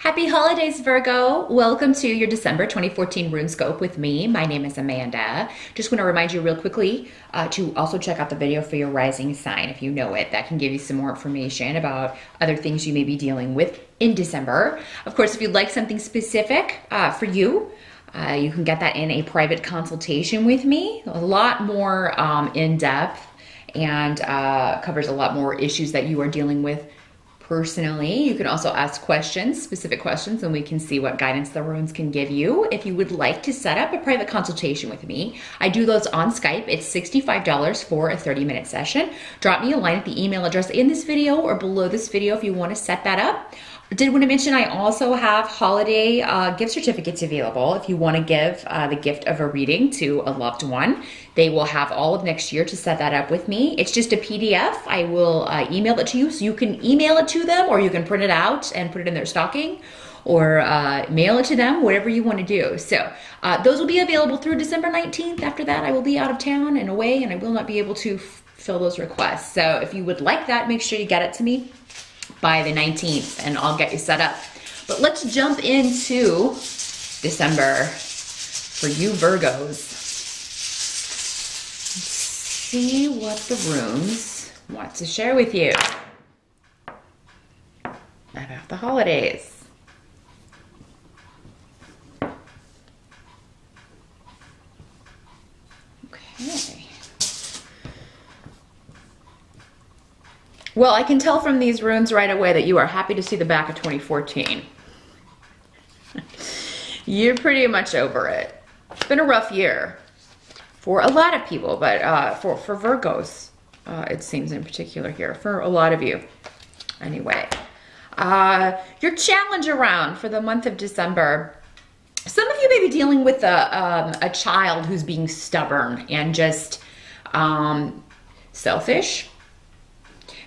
Happy holidays, Virgo. Welcome to your December 2014 Runescope with me. My name is Amanda. Just want to remind you real quickly to also check out the video for your rising sign if you know it. That can give you some more information about other things you may be dealing with in December. Of course, if you'd like something specific for you, you can get that in a private consultation with me. A lot more in-depth and covers a lot more issues that you are dealing with personally. You can also ask questions, specific questions, and we can see what guidance the runes can give you. If you would like to set up a private consultation with me, I do those on Skype. It's $65 for a 30-minute session. Drop me a line at the email address in this video or below this video if you want to set that up. I did want to mention I also have holiday gift certificates available if you want to give the gift of a reading to a loved one. They will have all of next year to set that up with me. It's just a PDF. I will email it to you, so you can email it to them, or you can print it out and put it in their stocking, or mail it to them, whatever you want to do. So those will be available through December 19th. After that, I will be out of town and away, and I will not be able to fill those requests. So if you would like that, make sure you get it to me by the 19th and I'll get you set up. But let's jump into December for you Virgos. Let's see what the runes want to share with you about the holidays. Okay. Well, I can tell from these runes right away that you are happy to see the back of 2014. You're pretty much over it. It's been a rough year for a lot of people, but for Virgos, it seems in particular here, for a lot of you. Anyway, your challenge around for the month of December. Some of you may be dealing with a child who's being stubborn and just selfish.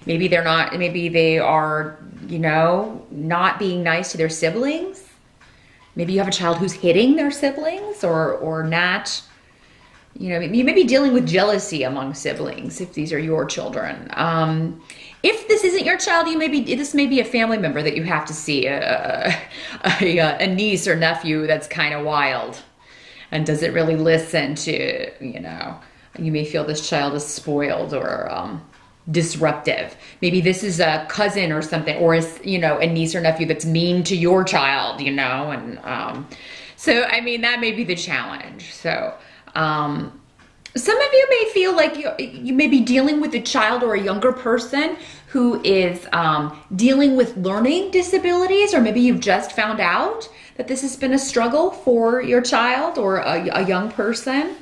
Maybe they're not, maybe they are, you know, not being nice to their siblings. Maybe you have a child who's hitting their siblings or not, you know, you may be dealing with jealousy among siblings if these are your children. If this isn't your child, this may be a family member that you have to see, a niece or nephew that's kind of wild and doesn't really listen to, you know, you may feel this child is spoiled or, disruptive. Maybe this is a cousin or something, or a niece or nephew that's mean to your child, you know, and so I mean that may be the challenge. So some of you may feel like you may be dealing with a child or a younger person who is dealing with learning disabilities, or maybe you've just found out that this has been a struggle for your child or a young person.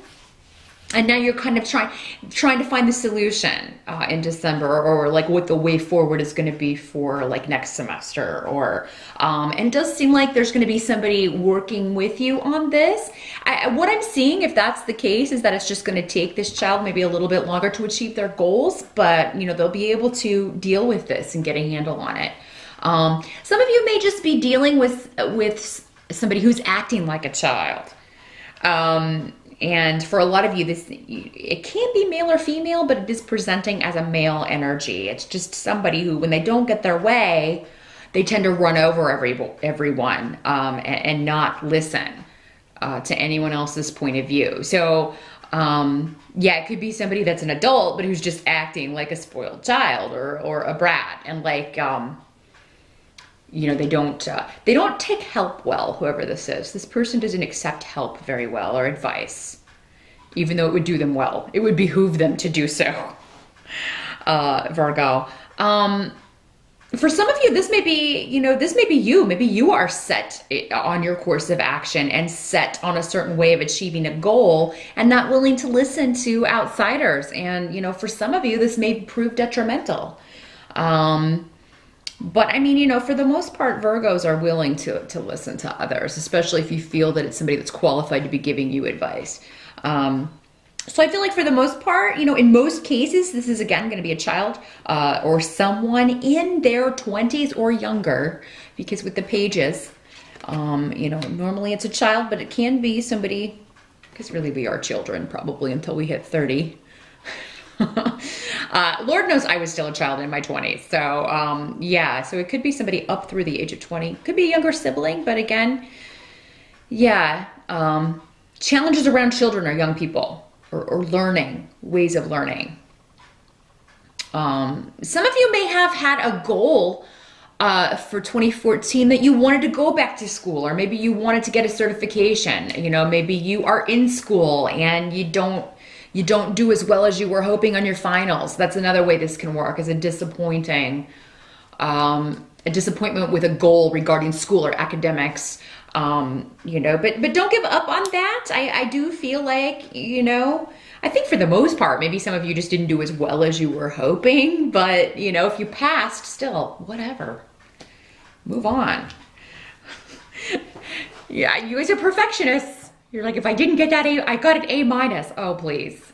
And now you're kind of trying to find the solution in December, or like what the way forward is going to be for like next semester, or and it does seem like there's going to be somebody working with you on this. What I'm seeing, if that's the case, is that it's just going to take this child maybe a little bit longer to achieve their goals, but you know, they'll be able to deal with this and get a handle on it. Some of you may just be dealing with somebody who's acting like a child. And for a lot of you, it can be male or female, but it is presenting as a male energy. It's just somebody who, when they don't get their way, they tend to run over everyone and not listen to anyone else's point of view. So, yeah, it could be somebody that's an adult, but who's just acting like a spoiled child or a brat, and like, you know, they don't take help well, whoever this is. This person doesn't accept help very well, or advice, even though it would do them well. It would behoove them to do so, Virgo. For some of you, this may be, you know, this may be you. Maybe you are set on your course of action and set on a certain way of achieving a goal and not willing to listen to outsiders. And, you know, for some of you, this may prove detrimental. But I mean, you know, for the most part, Virgos are willing to listen to others, especially if you feel that it's somebody that's qualified to be giving you advice. So I feel like for the most part, you know, in most cases, this is again going to be a child or someone in their 20s or younger, because with the pages, you know, normally it's a child, but it can be somebody, because really we are children probably until we hit 30. Lord knows I was still a child in my 20s. So, yeah, so it could be somebody up through the age of 20. Could be a younger sibling, but again, yeah, challenges around children or young people or learning, ways of learning. Some of you may have had a goal for 2014 that you wanted to go back to school, or maybe you wanted to get a certification. You know, maybe you are in school and you don't do as well as you were hoping on your finals. That's another way this can work, is a disappointment with a goal regarding school or academics. You know, but don't give up on that. I do feel like, you know, I think for the most part, maybe some of you just didn't do as well as you were hoping, but you know, if you passed, still, whatever, move on. Yeah, you guys are perfectionists. You're like, if I didn't get that A, I got an A minus. Oh, please.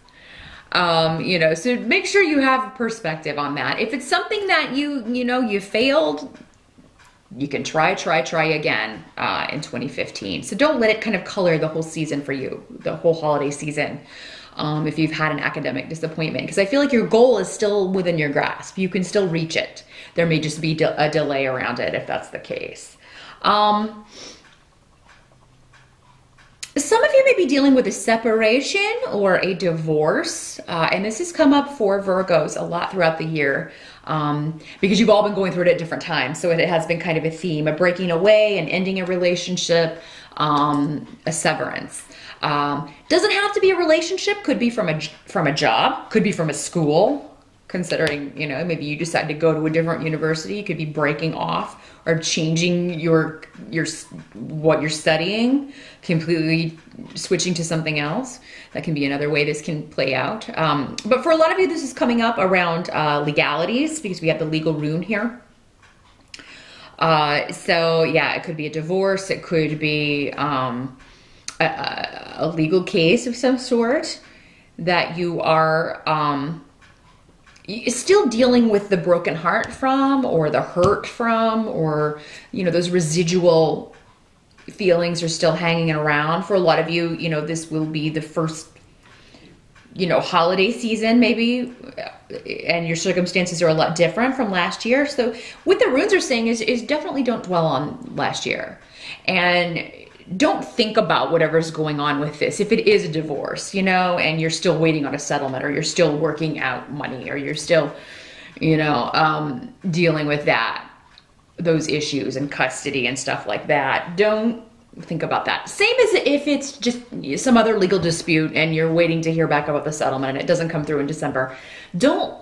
You know, so make sure you have perspective on that. If it's something that you know, you failed, you can try again in 2015. So don't let it kind of color the whole season for you, the whole holiday season, if you've had an academic disappointment. Because I feel like your goal is still within your grasp. You can still reach it. There may just be a delay around it if that's the case. Some of you may be dealing with a separation or a divorce, and this has come up for Virgos a lot throughout the year, because you've all been going through it at different times. So it has been kind of a theme, a breaking away and ending a relationship, a severance. Doesn't have to be a relationship, could be from a job, could be from a school. Considering, you know, maybe you decide to go to a different university, you could be breaking off or changing what you're studying, completely switching to something else. That can be another way this can play out. But for a lot of you, this is coming up around legalities, because we have the legal rune here. So yeah, it could be a divorce. It could be a legal case of some sort that you are still dealing with the broken heart from, or the hurt from, or, you know, those residual feelings are still hanging around. For a lot of you, you know, this will be the first, you know, holiday season maybe, and your circumstances are a lot different from last year. So what the runes are saying is definitely don't dwell on last year, and don't think about whatever's going on with this. If it is a divorce, you know, and you're still waiting on a settlement, or you're still working out money, or you're still, you know, dealing with those issues and custody and stuff like that, don't think about that. Same as if it's just some other legal dispute and you're waiting to hear back about the settlement and it doesn't come through in December. Don't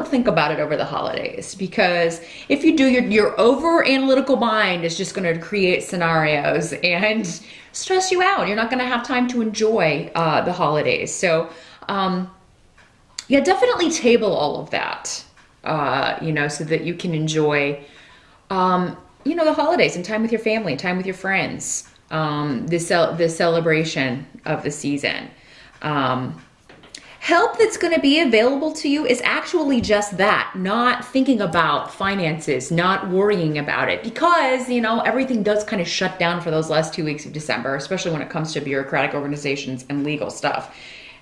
think about it over the holidays, because if you do, your over analytical mind is just going to create scenarios and stress you out. You're not going to have time to enjoy the holidays. So yeah, definitely table all of that, you know, so that you can enjoy, you know, the holidays and time with your family, time with your friends, the celebration of the season. Help that's going to be available to you is actually just that, not thinking about finances, not worrying about it, because, you know, everything does kind of shut down for those last 2 weeks of December, especially when it comes to bureaucratic organizations and legal stuff.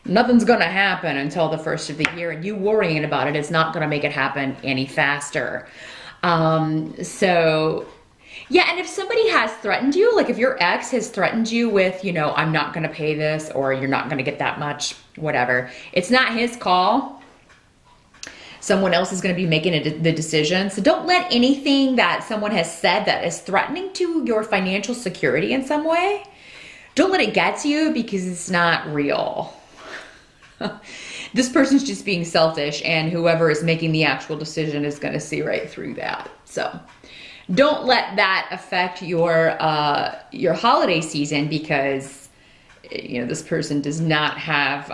Nothing's going to happen until the first of the year, and you worrying about it is not going to make it happen any faster. So yeah, and if somebody has threatened you, like if your ex has threatened you with, you know, I'm not going to pay this, or you're not going to get that much, whatever, it's not his call. Someone else is going to be making the decision. So don't let anything that someone has said that is threatening to your financial security in some way, don't let it get to you, because it's not real. This person's just being selfish, and whoever is making the actual decision is going to see right through that. So don't let that affect your holiday season, because, you know, this person does not have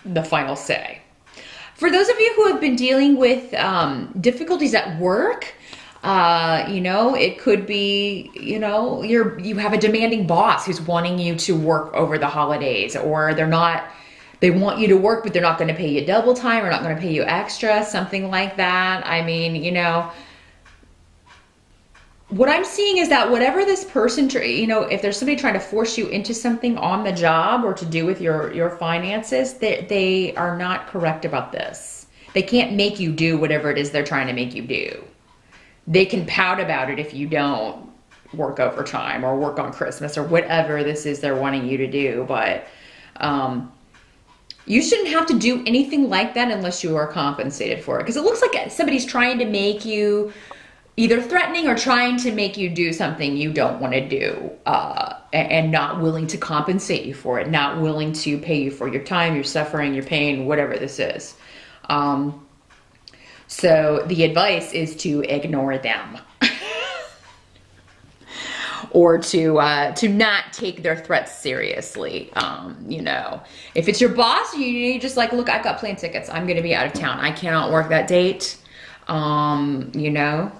the final say. For those of you who have been dealing with difficulties at work, you know, it could be, you know, you have a demanding boss who's wanting you to work over the holidays, or they want you to work, but they're not going to pay you double time, or not going to pay you extra, something like that. I mean, you know, what I'm seeing is that whatever this person, you know, if there's somebody trying to force you into something on the job or to do with your finances, they are not correct about this. They can't make you do whatever it is they're trying to make you do. They can pout about it if you don't work overtime or work on Christmas or whatever this is they're wanting you to do. But you shouldn't have to do anything like that unless you are compensated for it. Because it looks like somebody's trying to make you, either threatening or trying to make you do something you don't want to do, and not willing to compensate you for it, not willing to pay you for your time, your suffering, your pain, whatever this is. So the advice is to ignore them. Or to not take their threats seriously. You know, if it's your boss, you just like, look, I've got plane tickets. I'm going to be out of town. I cannot work that date. You know,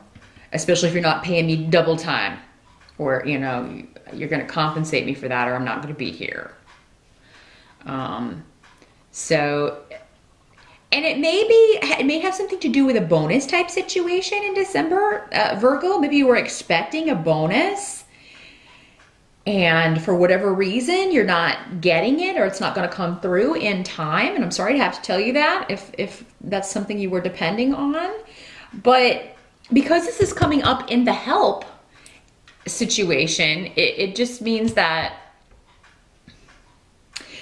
especially if you're not paying me double time, or, you know, you're going to compensate me for that, or I'm not going to be here. So, and it may have something to do with a bonus type situation in December, Virgo. Maybe you were expecting a bonus, and for whatever reason, you're not getting it, or it's not going to come through in time. And I'm sorry to have to tell you that if that's something you were depending on. But because this is coming up in the help situation, it just means that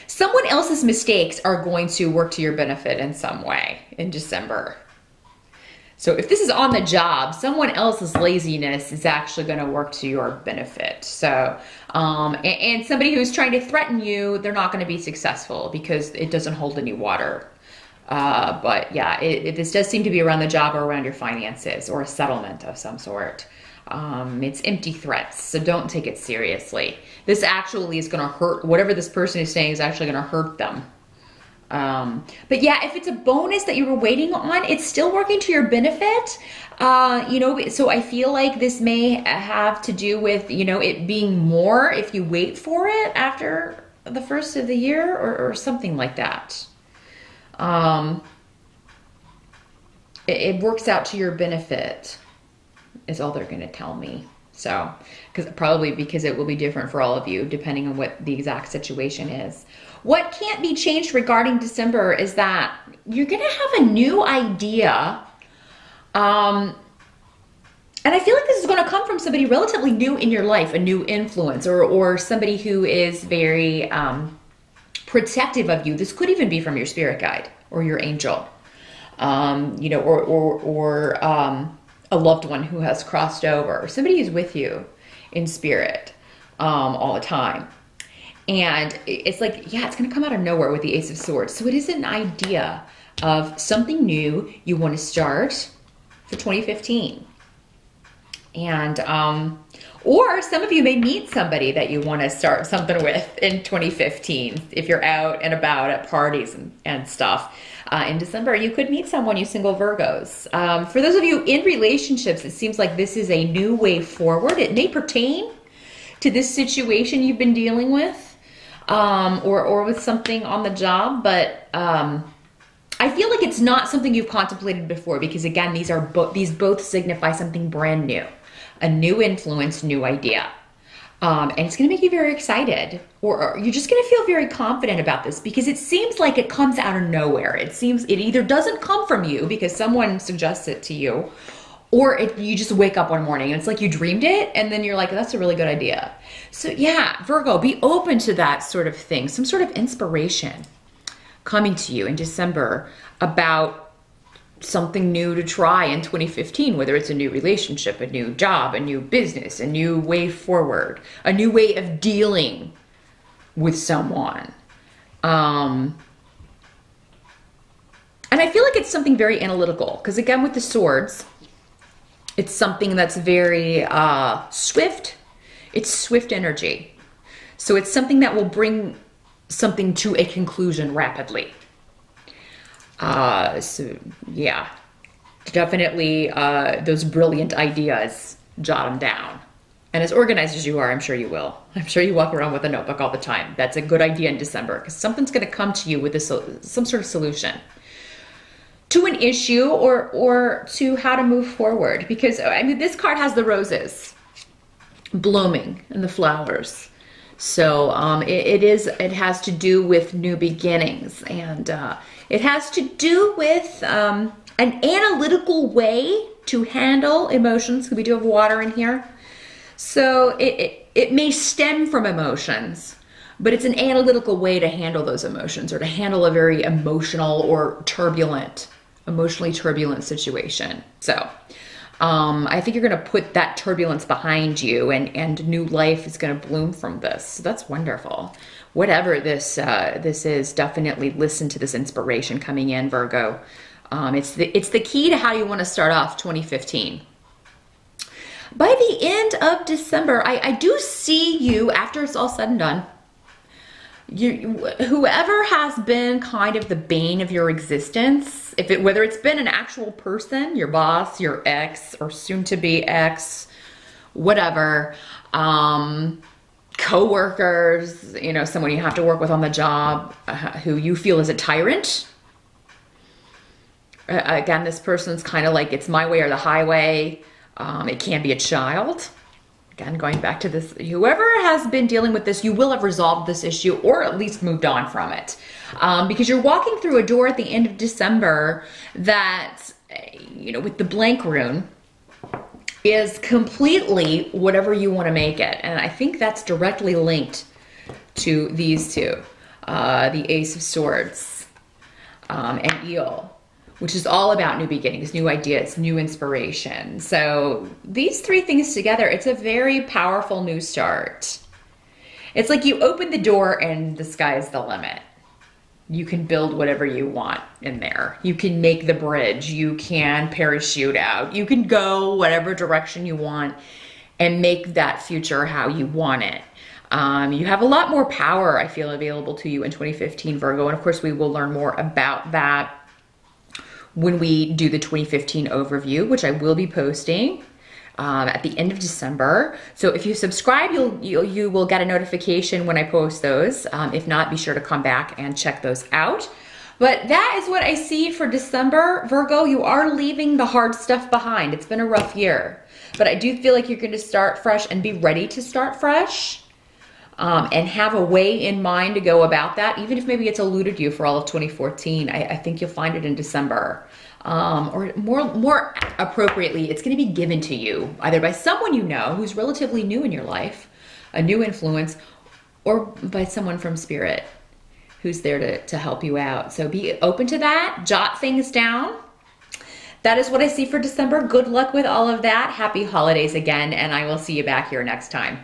someone else's mistakes are going to work to your benefit in some way in December. So if this is on the job, someone else's laziness is actually going to work to your benefit. So, and somebody who's trying to threaten you, they're not going to be successful because it doesn't hold any water. But yeah, this does seem to be around the job or around your finances or a settlement of some sort. It's empty threats, so don't take it seriously. This actually is going to hurt. Whatever this person is saying is actually going to hurt them. But yeah, if it's a bonus that you were waiting on, it's still working to your benefit. You know, so I feel like this may have to do with, you know, it being more if you wait for it after the first of the year, or something like that. It works out to your benefit is all they're going to tell me. So, because it will be different for all of you depending on what the exact situation is. What can't be changed regarding December is that you're going to have a new idea. And I feel like this is going to come from somebody relatively new in your life, a new influence, or somebody who is very protective of you. This could even be from your spirit guide or your angel, you know, or a loved one who has crossed over, or somebody who's with you in spirit all the time. And it's like, yeah, it's going to come out of nowhere with the Ace of Swords. So it is an idea of something new you want to start for 2015. And, or some of you may meet somebody that you want to start something with in 2015. If you're out and about at parties and stuff. In December, you could meet someone, you single Virgos. For those of you in relationships, it seems like this is a new way forward. It may pertain to this situation you've been dealing with, or with something on the job, but I feel like it's not something you've contemplated before, because again, these both signify something brand new, a new influence, new idea. And it's going to make you very excited, or you're just going to feel very confident about this, because it seems like it comes out of nowhere. It seems it either doesn't come from you because someone suggests it to you, or you just wake up one morning and it's like you dreamed it, and then you're like, that's a really good idea. So yeah, Virgo, be open to that sort of thing, some sort of inspiration coming to you in December about something new to try in 2015, whether it's a new relationship, a new job, a new business, a new way forward, a new way of dealing with someone. And I feel like it's something very analytical, because again, with the swords, it's something that's very swift. It's swift energy. So it's something that will bring something to a conclusion rapidly. So yeah, definitely those brilliant ideas, jot them down. And as organized as you are, I'm sure you will. I'm sure you walk around with a notebook all the time. That's a good idea in December, because something's going to come to you with some sort of solution to an issue or to how to move forward. Because I mean, this card has the roses blooming and the flowers. So it has to do with new beginnings, and it has to do with an analytical way to handle emotions. We do have water in here. So it may stem from emotions, but it's an analytical way to handle those emotions, or to handle a very emotional or emotionally turbulent situation. So I think you're going to put that turbulence behind you, and new life is going to bloom from this. So that's wonderful. Whatever this is, definitely listen to this inspiration coming in, Virgo. It's the key to how you want to start off 2015. By the end of December, I do see you, after it's all said and done, whoever has been kind of the bane of your existence, whether it's been an actual person, your boss, your ex, or soon to be ex, whatever, co-workers, you know, someone you have to work with on the job, who you feel is a tyrant. Again, this person's kind of like, it's my way or the highway. It can be a child. Again, going back to this, whoever has been dealing with this, you will have resolved this issue, or at least moved on from it. Because you're walking through a door at the end of December that, you know, with the blank rune, is completely whatever you want to make it. And I think that's directly linked to these two, the Ace of Swords and Eel, which is all about new beginnings, new ideas, new inspiration. So these three things together, it's a very powerful new start. It's like you open the door and the sky's the limit. You can build whatever you want in there. You can make the bridge. You can parachute out. You can go whatever direction you want and make that future how you want it. You have a lot more power, I feel, available to you in 2015, Virgo. And of course, we will learn more about that when we do the 2015 overview, which I will be posting at the end of December. So if you subscribe, you will get a notification when I post those. If not, be sure to come back and check those out. But that is what I see for December. Virgo, you are leaving the hard stuff behind. It's been a rough year, but I do feel like you're going to start fresh and be ready to start fresh. And have a way in mind to go about that, even if maybe it's eluded you for all of 2014. I think you'll find it in December. Or more appropriately, it's going to be given to you either by someone you know who's relatively new in your life, a new influence, or by someone from spirit who's there to help you out. So be open to that. Jot things down. That is what I see for December. Good luck with all of that. Happy holidays again, and I will see you back here next time.